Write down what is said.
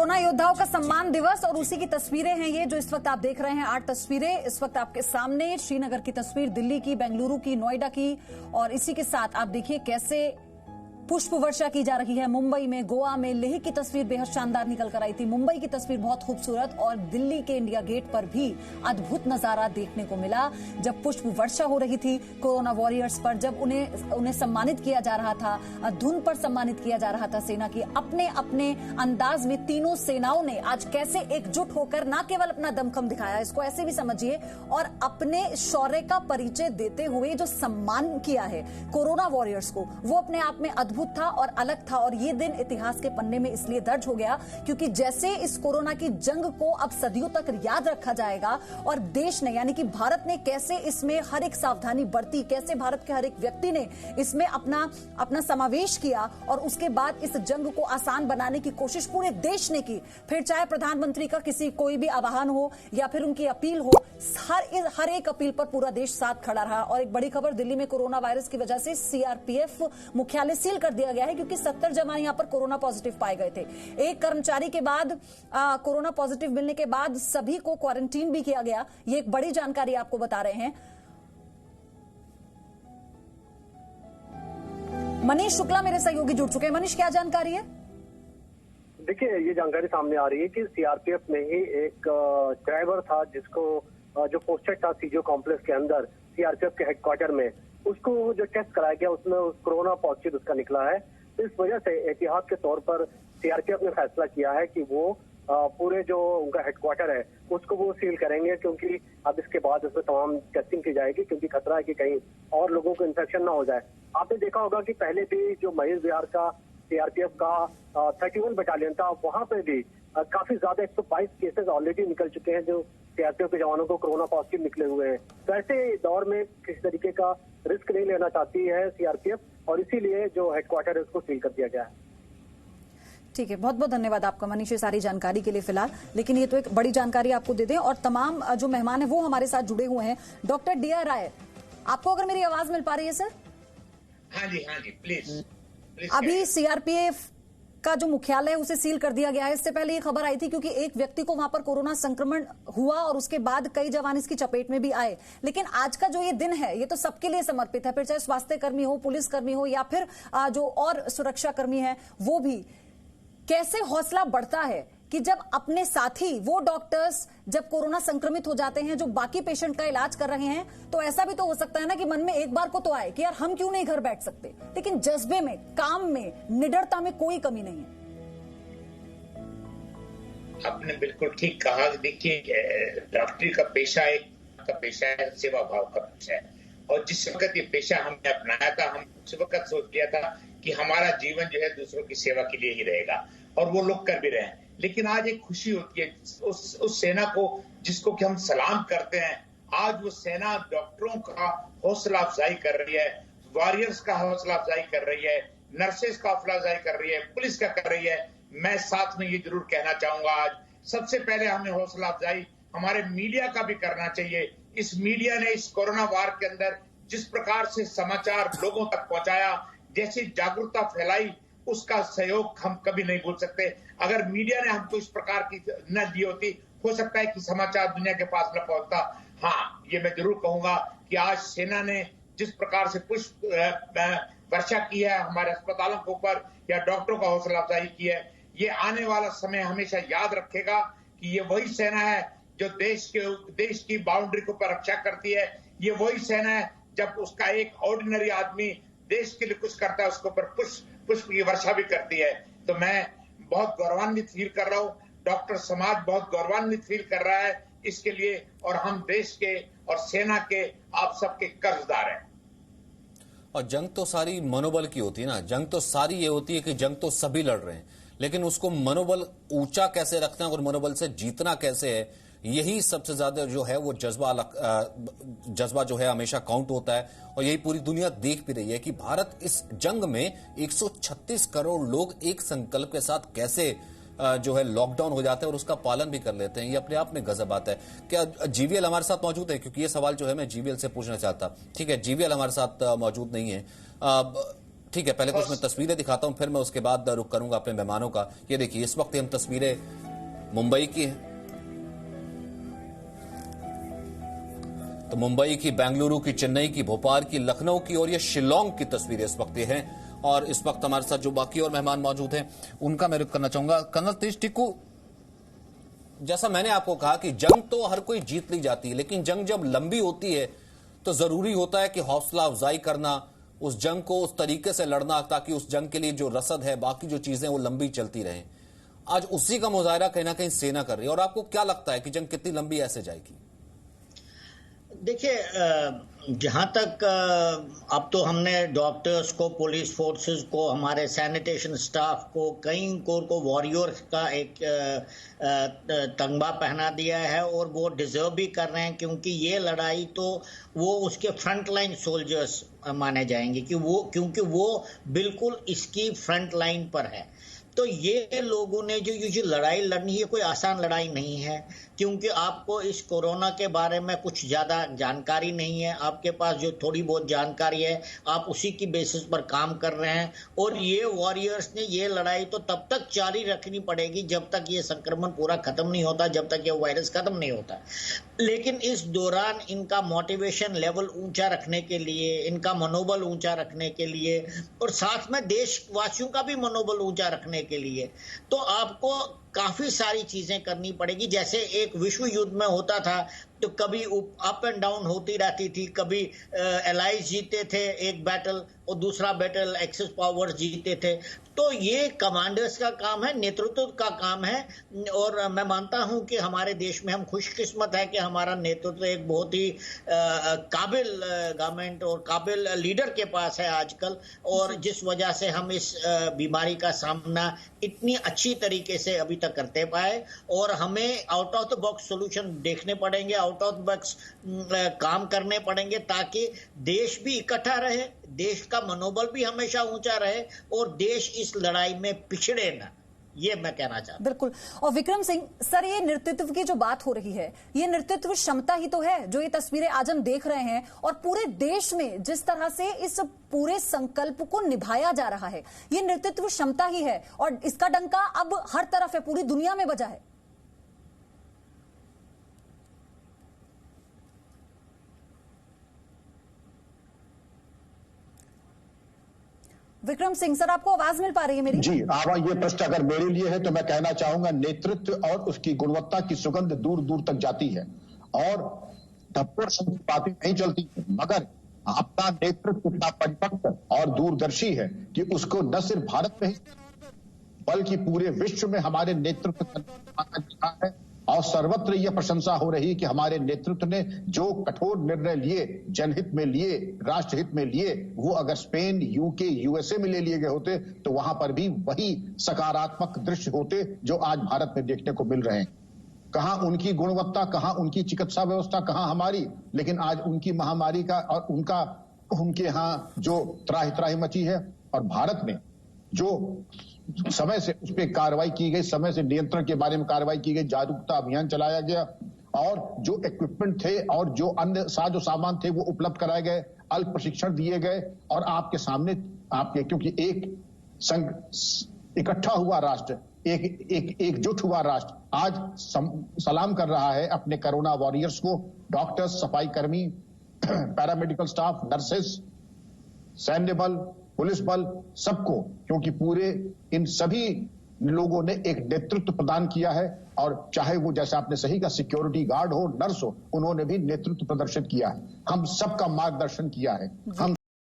Corona योद्धाओं का सम्मान दिवस और उसी की तस्वीरें हैं ये जो इस वक्त आप देख रहे हैं। 8 तस्वीरें इस वक्त आपके सामने, श्रीनगर की तस्वीर, दिल्ली की, बेंगलुरु की, नोएडा की, और इसी के साथ आप देखिए कैसे पुष्प वर्षा की जा रही है। मुंबई में, गोवा में, लेह की तस्वीर बेहद शानदार निकल कर आई थी। मुंबई की तस्वीर बहुत खूबसूरत, और दिल्ली के इंडिया गेट पर भी अद्भुत नजारा देखने को मिला जब पुष्प वर्षा हो रही थी कोरोना वॉरियर्स पर, जब उन्हें सम्मानित किया जा रहा था, धुन पर सम्मानित किया जा रहा था सेना की। अपने अपने अंदाज में तीनों सेनाओं ने आज कैसे एकजुट होकर न केवल अपना दमखम दिखाया, इसको ऐसे भी समझिए, और अपने शौर्य का परिचय देते हुए जो सम्मान किया है कोरोना वॉरियर्स को, वो अपने आप में अद्भुत था और अलग था। और ये दिन इतिहास के पन्ने में इसलिए दर्ज हो गया क्योंकि जैसे इस कोरोना की जंग को अब सदियों तक याद रखा जाएगा, और देश ने यानी कि भारत ने कैसे इसमें हर एक सावधानी बरती, कैसे भारत के हर एक व्यक्ति ने इसमें अपना समावेश किया, और उसके बाद इस जंग को आसान बनाने की कोशिश पूरे देश ने की। फिर चाहे प्रधानमंत्री का कोई भी आह्वान हो या फिर उनकी अपील हो, हर एक अपील पर पूरा देश साथ खड़ा रहा। और एक बड़ी खबर, दिल्ली में कोरोना वायरस की वजह से सीआरपीएफ मुख्यालय सील कर दिया गया है क्योंकि 70 जवान यहां पर कोरोना पॉजिटिव पाए गए थे। एक कर्मचारी के बाद कोरोना पॉजिटिव मिलने के बाद सभी को क्वारंटीन भी किया गया। ये एक बड़ी जानकारी आपको बता रहे हैं। मनीष शुक्ला मेरे सहयोगी जुड़ चुके हैं। मनीष, क्या जानकारी है? देखिए, ये जानकारी सामने आ रही है कि सीआरपीएफ में ही एक ड्राइवर था जिसको जो पोस्टेड था सीजो कॉम्प्लेक्स के अंदर सीआरपीएफ के हेडक्वार्टर में, उसको जो टेस्ट कराया गया उसमें कोरोना पॉजिटिव उसका निकला है। इस वजह से एहतियात के तौर पर सीआरपीएफ ने फैसला किया है कि वो पूरे जो उनका हेडक्वार्टर है उसको वो सील करेंगे, क्योंकि अब इसके बाद उसमें तमाम टेस्टिंग की जाएगी, क्योंकि खतरा है कि कहीं और लोगों को इन्फेक्शन ना हो जाए। आपने देखा होगा कि पहले भी जो महेश बिहार का सीआरपीएफ का 31 बटालियन था, वहां पे भी काफी ज्यादा 122 केसेस ऑलरेडी निकल चुके हैं जो सीआरपीएफ के जवानों को कोरोना पॉजिटिव निकले हुए हैं। तो ऐसे दौर में किसी तरीके का रिस्क नहीं लेना चाहती है सीआरपीएफ, और इसीलिए जो हेडक्वार्टर है उसको सील कर दिया गया है। ठीक है, बहुत बहुत धन्यवाद आपका मनीष ये सारी जानकारी के लिए फिलहाल। लेकिन ये तो एक बड़ी जानकारी आपको दे दें, और तमाम जो मेहमान है वो हमारे साथ जुड़े हुए हैं। Doctor DR. राय, आपको अगर मेरी आवाज मिल पा रही है सर? हाँ जी प्लीज। अभी सीआरपीएफ का जो मुख्यालय है उसे सील कर दिया गया है। इससे पहले ये खबर आई थी क्योंकि एक व्यक्ति को वहां पर कोरोना संक्रमण हुआ और उसके बाद कई जवान इसकी चपेट में भी आए। लेकिन आज का जो ये दिन है ये तो सबके लिए समर्पित है, फिर चाहे स्वास्थ्य कर्मी हो, पुलिस कर्मी हो, या फिर जो और सुरक्षा कर्मी है वो भी। कैसे हौसला बढ़ता है कि जब अपने साथी वो डॉक्टर्स जब कोरोना संक्रमित हो जाते हैं, जो बाकी पेशेंट का इलाज कर रहे हैं, तो ऐसा भी तो हो सकता है ना कि मन में एक बार को तो आए कि यार हम क्यों नहीं घर बैठ सकते, लेकिन जज्बे में, काम में, निडरता में कोई कमी नहीं है। आपने बिल्कुल ठीक कहा। देखिए, डॉक्टरी का पेशा है, सेवा भाव का पेशा है, और जिस वक्त ये पेशा हमने अपनाया था, हम उस वक्त सोच लिया था कि हमारा जीवन जो है दूसरों की सेवा के लिए ही रहेगा, और वो लोग कर भी रहे हैं। लेकिन आज एक खुशी होती है उस सेना को जिसको कि हम सलाम करते हैं। आज वो सेना डॉक्टरों का हौसला अफजाई कर रही है, वॉरियर्स का हौसला अफजाई कर रही है, नर्सेज का हौसला अफजाई कर रही है, पुलिस का कर रही है। मैं साथ में ये जरूर कहना चाहूंगा, आज सबसे पहले हमें हौसला अफजाई हमारे मीडिया का भी करना चाहिए। इस मीडिया ने इस कोरोना वार के अंदर जिस प्रकार से समाचार लोगों तक पहुंचाया, जैसी जागरूकता फैलाई, उसका सहयोग हम कभी नहीं भूल सकते। अगर मीडिया ने हमको इस प्रकार की न दी होती, हो सकता है कि समाचार दुनिया के पास न पहुंचता। हाँ, ये मैं जरूर कहूंगा कि आज सेना ने जिस प्रकार से पुष्प वर्षा की है हमारे अस्पतालों के ऊपर, या डॉक्टरों का हौसला अफजाई की है, ये आने वाला समय हमेशा याद रखेगा कि ये वही सेना है जो देश की बाउंड्री के ऊपर रक्षा करती है। ये वही सेना है जब उसका एक ऑर्डिनरी आदमी देश के लिए कुछ करता है, उसके ऊपर पुष्प की वर्षा भी करती है। तो मैं बहुत गौरवान्वित फील कर रहा हूँ, डॉक्टर समाज बहुत गौरवान्वित फील कर रहा है इसके लिए, और हम देश के और सेना के आप सबके कर्जदार हैं। और जंग तो सारी मनोबल की होती है ना, जंग तो सारी ये होती है कि जंग तो सभी लड़ रहे हैं, लेकिन उसको मनोबल ऊंचा कैसे रखना है और मनोबल से जीतना कैसे है, यही सबसे ज्यादा जो है वो जज्बा जो है हमेशा काउंट होता है। और यही पूरी दुनिया देख भी रही है कि भारत इस जंग में 136 करोड़ लोग एक संकल्प के साथ कैसे जो है लॉकडाउन हो जाता है और उसका पालन भी कर लेते हैं। ये अपने आप में गजब आता है। क्या जीवीएल हमारे साथ मौजूद है? क्योंकि ये सवाल जो है मैं जीवीएल से पूछना चाहता। ठीक है, जीवीएल हमारे साथ मौजूद नहीं है। ठीक है, पहले कुछ मैं तस्वीरें दिखाता हूं, फिर मैं उसके बाद रुख करूंगा अपने मेहमानों का। ये देखिए, इस वक्त हम तस्वीरें मुंबई की हैं, तो मुंबई की, बेंगलुरु की, चेन्नई की, भोपाल की, लखनऊ की और ये शिलोंग की तस्वीरें इस वक्त ये हैं। और इस वक्त हमारे साथ जो बाकी और मेहमान मौजूद हैं उनका मैं रुख करना चाहूंगा। कर्नल तेज टिक्कू, जैसा मैंने आपको कहा कि जंग तो हर कोई जीत ली जाती है, लेकिन जंग जब लंबी होती है तो जरूरी होता है कि हौसला अफजाई करना, उस जंग को उस तरीके से लड़ना ताकि उस जंग के लिए जो रसद है, बाकी जो चीजें वो लंबी चलती रहें। आज उसी का मुजाहरा कहीं ना कहीं सेना कर रही है। और आपको क्या लगता है कि जंग कितनी लंबी ऐसे जाएगी? देखिए, जहां तक अब तो हमने डॉक्टर्स को, पुलिस फोर्सेस को, हमारे सैनिटेशन स्टाफ को, कई कोर को वॉरियर्स का एक तगमा पहना दिया है और वो डिजर्व भी कर रहे हैं, क्योंकि ये लड़ाई तो वो उसके फ्रंट लाइन सोल्जर्स माने जाएंगे क्योंकि वो बिल्कुल इसकी फ्रंट लाइन पर है। तो ये लोगों ने जो लड़ाई लड़नी है, कोई आसान लड़ाई नहीं है, क्योंकि आपको इस कोरोना के बारे में कुछ ज़्यादा जानकारी नहीं है। आपके पास जो थोड़ी बहुत जानकारी है, आप उसी की बेसिस पर काम कर रहे हैं। और ये वॉरियर्स ने ये लड़ाई तो तब तक जारी रखनी पड़ेगी जब तक ये संक्रमण पूरा खत्म नहीं होता, जब तक ये वायरस खत्म नहीं होता। लेकिन इस दौरान इनका मोटिवेशन लेवल ऊंचा रखने के लिए, इनका मनोबल ऊंचा रखने के लिए, और साथ में देशवासियों का भी मनोबल ऊंचा रखने के लिए, तो आपको काफी सारी चीजें करनी पड़ेगी। जैसे एक विश्व युद्ध में होता था तो कभी अप एंड डाउन होती रहती थी, कभी एलाइज जीते थे एक बैटल और दूसरा बैटल एक्सेस पावर्स जीते थे। तो ये कमांडर्स का काम है, नेतृत्व का काम है। और मैं मानता हूं कि हमारे देश में हम खुशकिस्मत है कि हमारा नेतृत्व एक बहुत ही काबिल गवर्नमेंट और काबिल लीडर के पास है आजकल, और जिस वजह से हम इस बीमारी का सामना इतनी अच्छी तरीके से अभी तक करते पाए। और हमें out of the box solution देखने पड़ेंगे, आउट ऑफ द बॉक्स काम करने पड़ेंगे, ताकि देश भी इकट्ठा रहे, देश का मनोबल भी हमेशा ऊंचा रहे और देश इस लड़ाई में पिछड़े ना, ये मैं कहना चाहता हूं। बिल्कुल। और विक्रम सिंह सर, ये नेतृत्व की जो बात हो रही है, ये नेतृत्व क्षमता ही तो है जो ये तस्वीरें आज हम देख रहे हैं। और पूरे देश में जिस तरह से इस पूरे संकल्प को निभाया जा रहा है, ये नेतृत्व क्षमता ही है। और इसका डंका अब हर तरफ है, पूरी दुनिया में बजा है। विक्रम सिंह सर, आपको आवाज मिल पा रही है मेरी? जी, ये प्रश्न अगर मेरे लिए है तो मैं कहना चाहूंगा, नेतृत्व और उसकी गुणवत्ता की सुगंध दूर दूर तक जाती है और धब्बों से बातें नहीं चलती, मगर आपका नेतृत्व इतना परिपक्व और दूरदर्शी है कि उसको न सिर्फ भारत में ही बल्कि पूरे विश्व में हमारे नेतृत्व का है। और सर्वत्र यह प्रशंसा हो रही कि हमारे नेतृत्व ने जो कठोर निर्णय लिए, जनहित में लिए, राष्ट्रहित में लिए, वो अगर स्पेन, यूके, यूएसए में ले लिए गए होते तो वहां पर भी वही सकारात्मक दृश्य होते जो आज भारत में देखने को मिल रहे हैं। कहां उनकी गुणवत्ता, कहां उनकी चिकित्सा व्यवस्था, कहां हमारी, लेकिन आज उनकी महामारी का और उनके यहाँ जो त्राही त्राही मची है, और भारत में जो समय से उस पर कार्रवाई की गई, समय से नियंत्रण के बारे में कार्रवाई की गई, जागरूकता अभियान चलाया गया, और जो इक्विपमेंट थे और जो अन्य साजो सामान थे वो उपलब्ध कराए गए, अल्प प्रशिक्षण दिए गए। और आपके सामने क्योंकि एक संघ इकट्ठा हुआ राष्ट्र, एकजुट हुआ राष्ट्र आज सलाम कर रहा है अपने कोरोना वॉरियर्स को, डॉक्टर्स, सफाई कर्मी, पैरामेडिकल स्टाफ, नर्सेस, सैन्य बल, पुलिस बल, सबको, क्योंकि पूरे इन सभी लोगों ने एक नेतृत्व प्रदान किया है। और चाहे वो, जैसा आपने सही कहा, सिक्योरिटी गार्ड हो, नर्स हो, उन्होंने भी नेतृत्व प्रदर्शित किया है, हम सबका मार्गदर्शन किया है। हम